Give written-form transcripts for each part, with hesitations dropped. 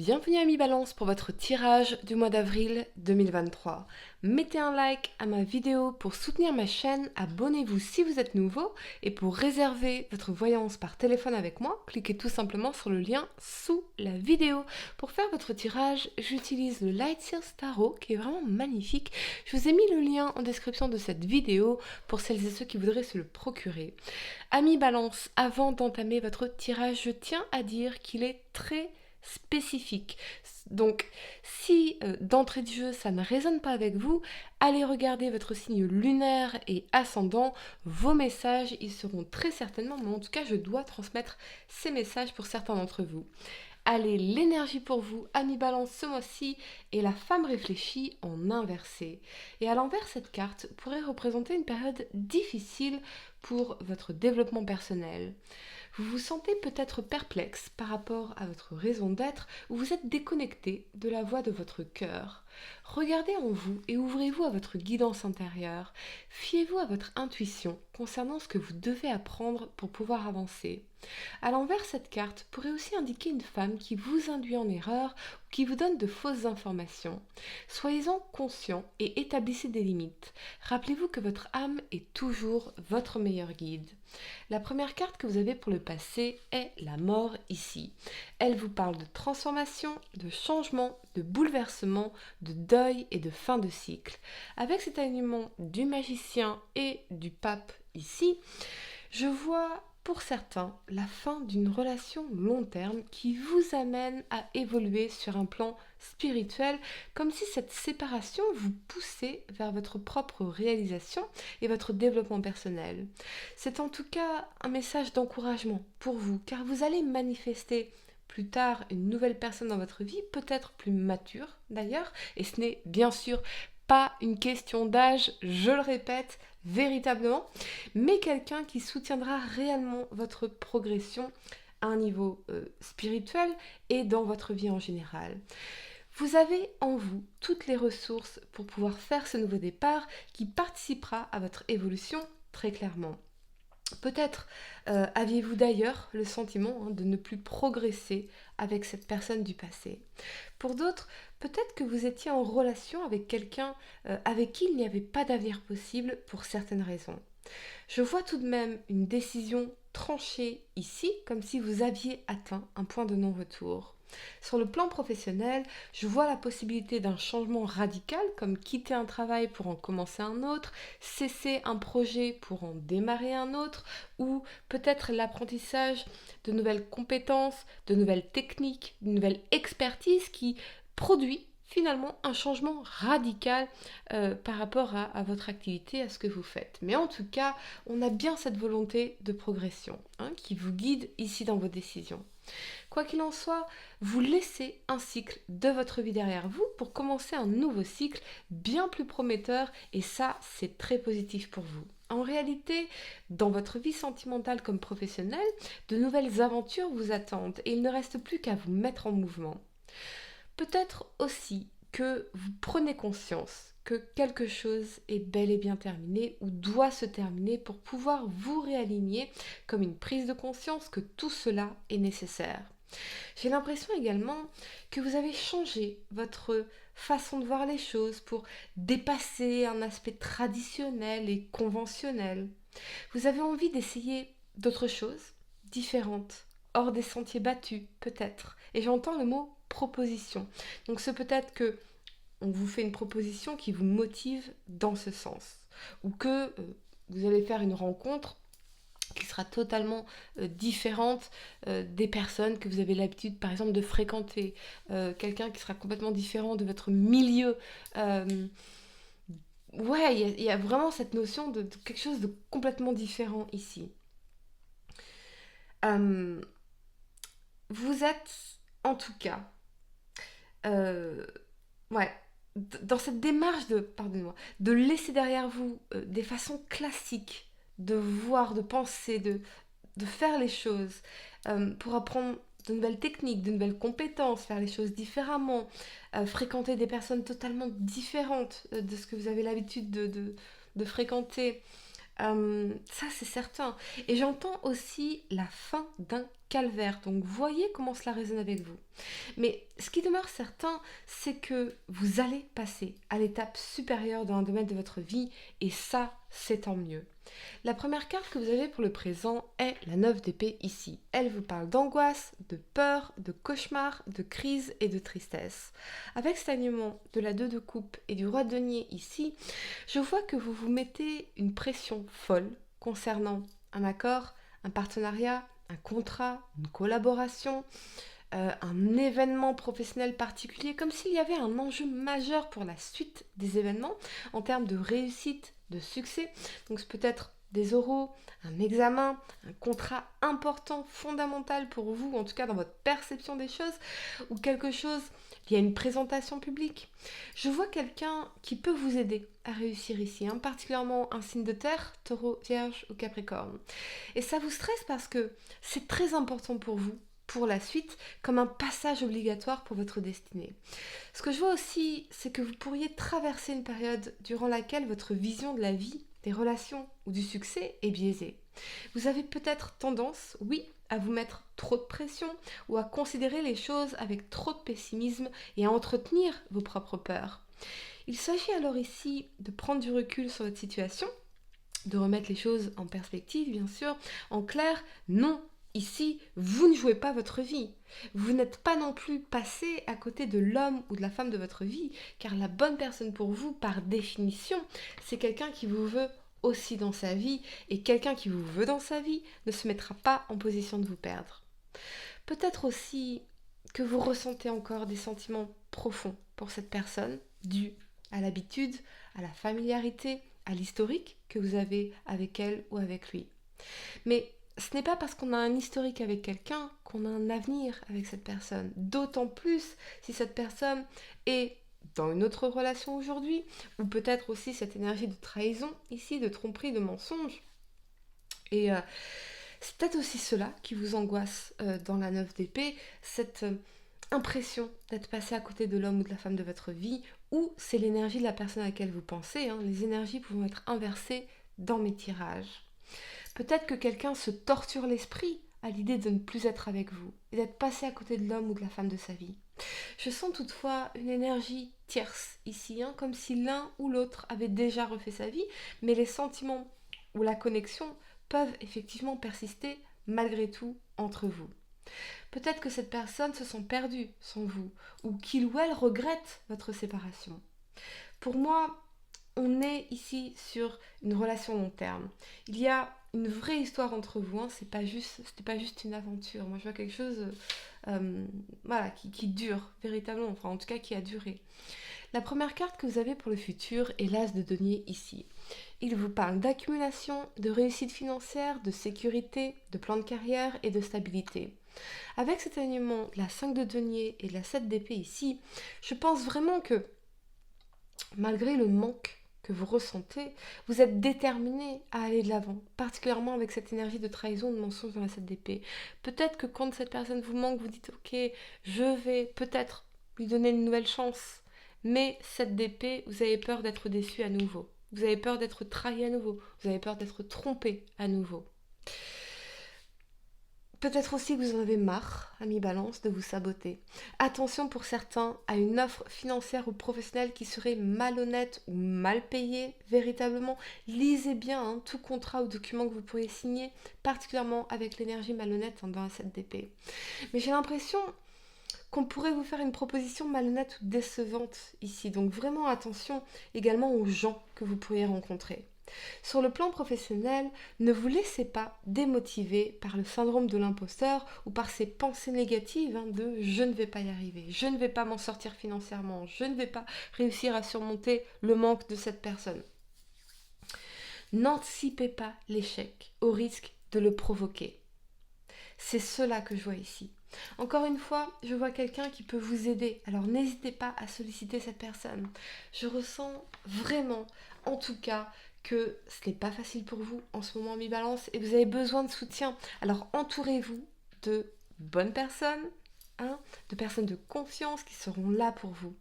Bienvenue à Mi-Balance pour votre tirage du mois d'avril 2023. Mettez un like à ma vidéo pour soutenir ma chaîne, abonnez-vous si vous êtes nouveau et pour réserver votre voyance par téléphone avec moi, cliquez tout simplement sur le lien sous la vidéo. Pour faire votre tirage, j'utilise le Light Seals Tarot qui est vraiment magnifique. Je vous ai mis le lien en description de cette vidéo pour celles et ceux qui voudraient se le procurer. Ami Balance, avant d'entamer votre tirage, je tiens à dire qu'il est très spécifique. Donc, si d'entrée de jeu ça ne résonne pas avec vous, allez regarder votre signe lunaire et ascendant. Vos messages, ils seront très certainement, mais en tout cas, je dois transmettre ces messages pour certains d'entre vous. Allez, l'énergie pour vous, Ami Balance ce mois-ci, et la femme réfléchie en inversé. Et à l'envers, cette carte pourrait représenter une période difficile pour votre développement personnel. Vous vous sentez peut-être perplexe par rapport à votre raison d'être ou vous êtes déconnecté de la voix de votre cœur. Regardez en vous et ouvrez-vous à votre guidance intérieure. Fiez-vous à votre intuition concernant ce que vous devez apprendre pour pouvoir avancer. À l'envers, cette carte pourrait aussi indiquer une femme qui vous induit en erreur ou qui vous donne de fausses informations. Soyez-en conscient et établissez des limites. Rappelez-vous que votre âme est toujours votre meilleur guide. La première carte que vous avez pour le passé est la mort ici. Elle vous parle de transformation, de changement, de bouleversement, de deuil et de fin de cycle. Avec cet alignement du magicien et du pape ici, je vois pour certains la fin d'une relation long terme qui vous amène à évoluer sur un plan spirituel, comme si cette séparation vous poussait vers votre propre réalisation et votre développement personnel. C'est en tout cas un message d'encouragement pour vous, car vous allez manifester plus tard une nouvelle personne dans votre vie, peut-être plus mature d'ailleurs, et ce n'est bien sûr pas une question d'âge, je le répète, véritablement, mais quelqu'un qui soutiendra réellement votre progression à un niveau spirituel et dans votre vie en général. Vous avez en vous toutes les ressources pour pouvoir faire ce nouveau départ qui participera à votre évolution très clairement. Peut-être aviez-vous d'ailleurs le sentiment de ne plus progresser avec cette personne du passé. Pour d'autres, peut-être que vous étiez en relation avec quelqu'un avec qui il n'y avait pas d'avenir possible pour certaines raisons. Je vois tout de même une décision tranchée ici, comme si vous aviez atteint un point de non-retour. Sur le plan professionnel, je vois la possibilité d'un changement radical, comme quitter un travail pour en commencer un autre, cesser un projet pour en démarrer un autre, ou peut-être l'apprentissage de nouvelles compétences, de nouvelles techniques, de nouvelles expertises qui produit finalement un changement radical par rapport à votre activité, à ce que vous faites. Mais en tout cas, on a bien cette volonté de progression qui vous guide ici dans vos décisions. Quoi qu'il en soit, vous laissez un cycle de votre vie derrière vous pour commencer un nouveau cycle bien plus prometteur et ça, c'est très positif pour vous. En réalité, dans votre vie sentimentale comme professionnelle, de nouvelles aventures vous attendent et il ne reste plus qu'à vous mettre en mouvement. Peut-être aussi que vous prenez conscience que quelque chose est bel et bien terminé ou doit se terminer pour pouvoir vous réaligner comme une prise de conscience que tout cela est nécessaire. J'ai l'impression également que vous avez changé votre façon de voir les choses pour dépasser un aspect traditionnel et conventionnel. Vous avez envie d'essayer d'autres choses, différentes, hors des sentiers battus, peut-être. Et j'entends le mot proposition. Donc c'est peut-être que on vous fait une proposition qui vous motive dans ce sens. Ou que vous allez faire une rencontre qui sera totalement différente des personnes que vous avez l'habitude par exemple de fréquenter. Quelqu'un qui sera complètement différent de votre milieu. Ouais, il y a vraiment cette notion de quelque chose de complètement différent ici. Euh, vous êtes en tout cas euh, ouais, dans cette démarche de laisser derrière vous des façons classiques de voir, de penser, de faire les choses pour apprendre de nouvelles techniques, de nouvelles compétences, faire les choses différemment, fréquenter des personnes totalement différentes de ce que vous avez l'habitude de fréquenter. Ça, c'est certain. Et j'entends aussi la fin d'un calvaire. Donc, voyez comment cela résonne avec vous. Mais ce qui demeure certain, c'est que vous allez passer à l'étape supérieure dans un domaine de votre vie, et ça, c'est tant mieux. La première carte que vous avez pour le présent est la 9 d'épée ici. Elle vous parle d'angoisse, de peur, de cauchemar, de crise et de tristesse. Avec cet alignement de la 2 de coupe et du roi de denier ici, je vois que vous vous mettez une pression folle concernant un accord, un partenariat, un contrat, une collaboration, un événement professionnel particulier, comme s'il y avait un enjeu majeur pour la suite des événements en termes de réussite, de succès. Donc c'est peut-être des oraux, un examen, un contrat important, fondamental pour vous, en tout cas dans votre perception des choses, ou quelque chose, il y a une présentation publique. Je vois quelqu'un qui peut vous aider à réussir ici, particulièrement un signe de terre, taureau, vierge ou capricorne. Et ça vous stresse parce que c'est très important pour vous, pour la suite, comme un passage obligatoire pour votre destinée. Ce que je vois aussi, c'est que vous pourriez traverser une période durant laquelle votre vision de la vie, des relations ou du succès est biaisée. Vous avez peut-être tendance, oui, à vous mettre trop de pression ou à considérer les choses avec trop de pessimisme et à entretenir vos propres peurs. Il s'agit alors ici de prendre du recul sur votre situation, de remettre les choses en perspective, bien sûr. En clair, non, ici, vous ne jouez pas votre vie. Vous n'êtes pas non plus passé à côté de l'homme ou de la femme de votre vie, car la bonne personne pour vous, par définition, c'est quelqu'un qui vous veut aussi dans sa vie, et quelqu'un qui vous veut dans sa vie ne se mettra pas en position de vous perdre. Peut-être aussi que vous ressentez encore des sentiments profonds pour cette personne, dus à l'habitude, à la familiarité, à l'historique que vous avez avec elle ou avec lui. Mais ce n'est pas parce qu'on a un historique avec quelqu'un qu'on a un avenir avec cette personne. D'autant plus si cette personne est dans une autre relation aujourd'hui, ou peut-être aussi cette énergie de trahison ici, de tromperie, de mensonge. Et c'est peut-être aussi cela qui vous angoisse dans la 9 d'épée, cette impression d'être passé à côté de l'homme ou de la femme de votre vie, ou c'est l'énergie de la personne à laquelle vous pensez. Les énergies pouvant être inversées dans mes tirages. Peut-être que quelqu'un se torture l'esprit à l'idée de ne plus être avec vous et d'être passé à côté de l'homme ou de la femme de sa vie. Je sens toutefois une énergie tierce ici, comme si l'un ou l'autre avait déjà refait sa vie, mais les sentiments ou la connexion peuvent effectivement persister malgré tout entre vous. Peut-être que cette personne se sent perdue sans vous, ou qu'il ou elle regrette votre séparation. Pour moi, on est ici sur une relation long terme. Il y a une vraie histoire entre vous, c'était pas juste une aventure. Moi je vois quelque chose qui dure véritablement, enfin en tout cas qui a duré. La première carte que vous avez pour le futur est l'As de denier ici. Il vous parle d'accumulation, de réussite financière, de sécurité, de plan de carrière et de stabilité. Avec cet alignement de la 5 de denier et de la 7 d'épée ici, je pense vraiment que malgré le manque que vous ressentez, vous êtes déterminé à aller de l'avant, particulièrement avec cette énergie de trahison, de mensonge dans la 7 d'épée. Peut-être que quand cette personne vous manque, vous dites ok, je vais peut-être lui donner une nouvelle chance, mais 7 d'épée, vous avez peur d'être déçu à nouveau, vous avez peur d'être trahi à nouveau, vous avez peur d'être trompé à nouveau. Peut-être aussi que vous en avez marre, ami Balance, de vous saboter. Attention pour certains à une offre financière ou professionnelle qui serait malhonnête ou mal payée, véritablement. Lisez bien tout contrat ou document que vous pourriez signer, particulièrement avec l'énergie malhonnête dans la 7 d'épée. Mais j'ai l'impression qu'on pourrait vous faire une proposition malhonnête ou décevante ici. Donc vraiment attention également aux gens que vous pourriez rencontrer. Sur le plan professionnel, ne vous laissez pas démotiver par le syndrome de l'imposteur ou par ces pensées négatives de « je ne vais pas y arriver, je ne vais pas m'en sortir financièrement, je ne vais pas réussir à surmonter le manque de cette personne ». N'anticipez pas l'échec au risque de le provoquer. C'est cela que je vois ici. Encore une fois, je vois quelqu'un qui peut vous aider, alors n'hésitez pas à solliciter cette personne. Je ressens vraiment, en tout cas, que ce n'est pas facile pour vous en ce moment, mi-balance, et vous avez besoin de soutien. Alors entourez-vous de bonnes personnes, de personnes de confiance qui seront là pour vous.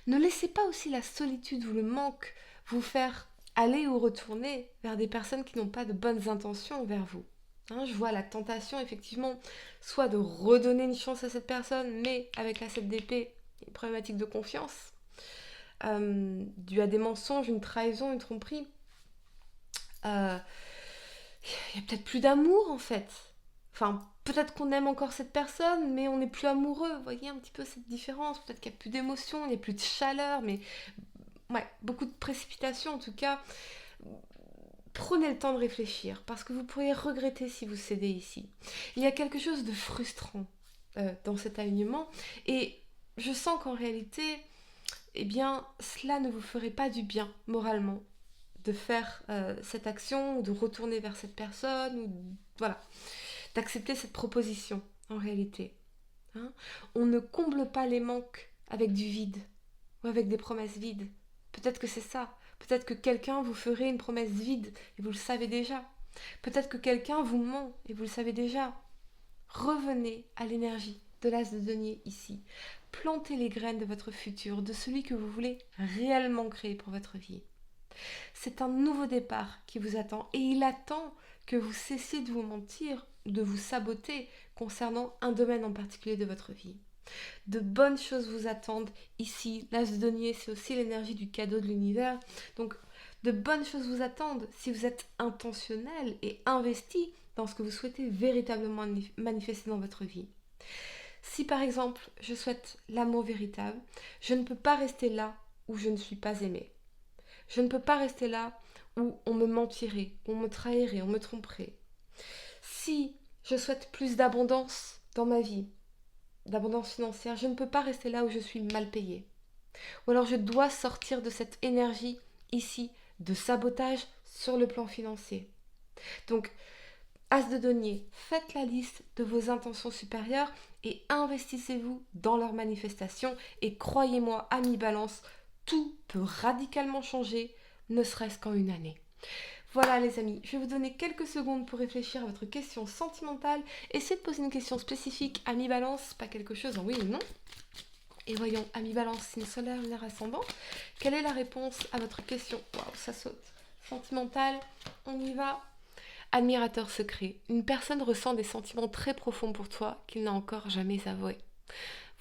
Ne laissez pas aussi la solitude ou le manque vous faire aller ou retourner vers des personnes qui n'ont pas de bonnes intentions envers vous. Hein, je vois la tentation, effectivement, soit de redonner une chance à cette personne, mais avec la 7 d'épée, une problématique de confiance, due à des mensonges, une trahison, une tromperie. Il y a peut-être plus d'amour, en fait. Enfin, peut-être qu'on aime encore cette personne, mais on n'est plus amoureux. Vous voyez un petit peu cette différence. Peut-être qu'il n'y a plus d'émotion, il n'y a plus de chaleur, mais ouais, beaucoup de précipitation en tout cas. Prenez le temps de réfléchir, parce que vous pourriez regretter si vous cédez ici. Il y a quelque chose de frustrant dans cet alignement, et je sens qu'en réalité, eh bien, cela ne vous ferait pas du bien moralement de faire cette action, ou de retourner vers cette personne, ou voilà, d'accepter cette proposition en réalité. Hein, on ne comble pas les manques avec du vide, ou avec des promesses vides. Peut-être que c'est ça. Peut-être que quelqu'un vous ferait une promesse vide et vous le savez déjà. Peut-être que quelqu'un vous ment et vous le savez déjà. Revenez à l'énergie de l'as de denier ici. Plantez les graines de votre futur, de celui que vous voulez réellement créer pour votre vie. C'est un nouveau départ qui vous attend, et il attend que vous cessiez de vous mentir, de vous saboter concernant un domaine en particulier de votre vie. De bonnes choses vous attendent ici. L'as de denier, c'est aussi l'énergie du cadeau de l'univers. Donc, de bonnes choses vous attendent si vous êtes intentionnel et investi dans ce que vous souhaitez véritablement manifester dans votre vie. Si par exemple, je souhaite l'amour véritable, je ne peux pas rester là où je ne suis pas aimée. Je ne peux pas rester là où on me mentirait, on me trahirait, on me tromperait. Si je souhaite plus d'abondance dans ma vie, d'abondance financière, je ne peux pas rester là où je suis mal payée. Ou alors je dois sortir de cette énergie ici de sabotage sur le plan financier. Donc, As de denier, faites la liste de vos intentions supérieures et investissez-vous dans leur manifestation. Et croyez-moi, ami Balance, tout peut radicalement changer, ne serait-ce qu'en une année. Voilà les amis, je vais vous donner quelques secondes pour réfléchir à votre question sentimentale. Essayez de poser une question spécifique, ami Balance, pas quelque chose en oui ou non. Et voyons, ami Balance, signe solaire, lunaire ascendant. Quelle est la réponse à votre question? Waouh, ça saute. Sentimentale, on y va. Admirateur secret, une personne ressent des sentiments très profonds pour toi qu'il n'a encore jamais avoués.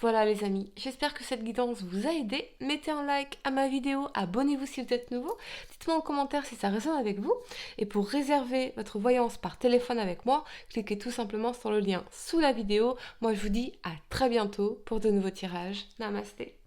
Voilà les amis, j'espère que cette guidance vous a aidé. Mettez un like à ma vidéo, abonnez-vous si vous êtes nouveau, dites-moi en commentaire si ça résonne avec vous. Et pour réserver votre voyance par téléphone avec moi, cliquez tout simplement sur le lien sous la vidéo. Moi je vous dis à très bientôt pour de nouveaux tirages. Namasté.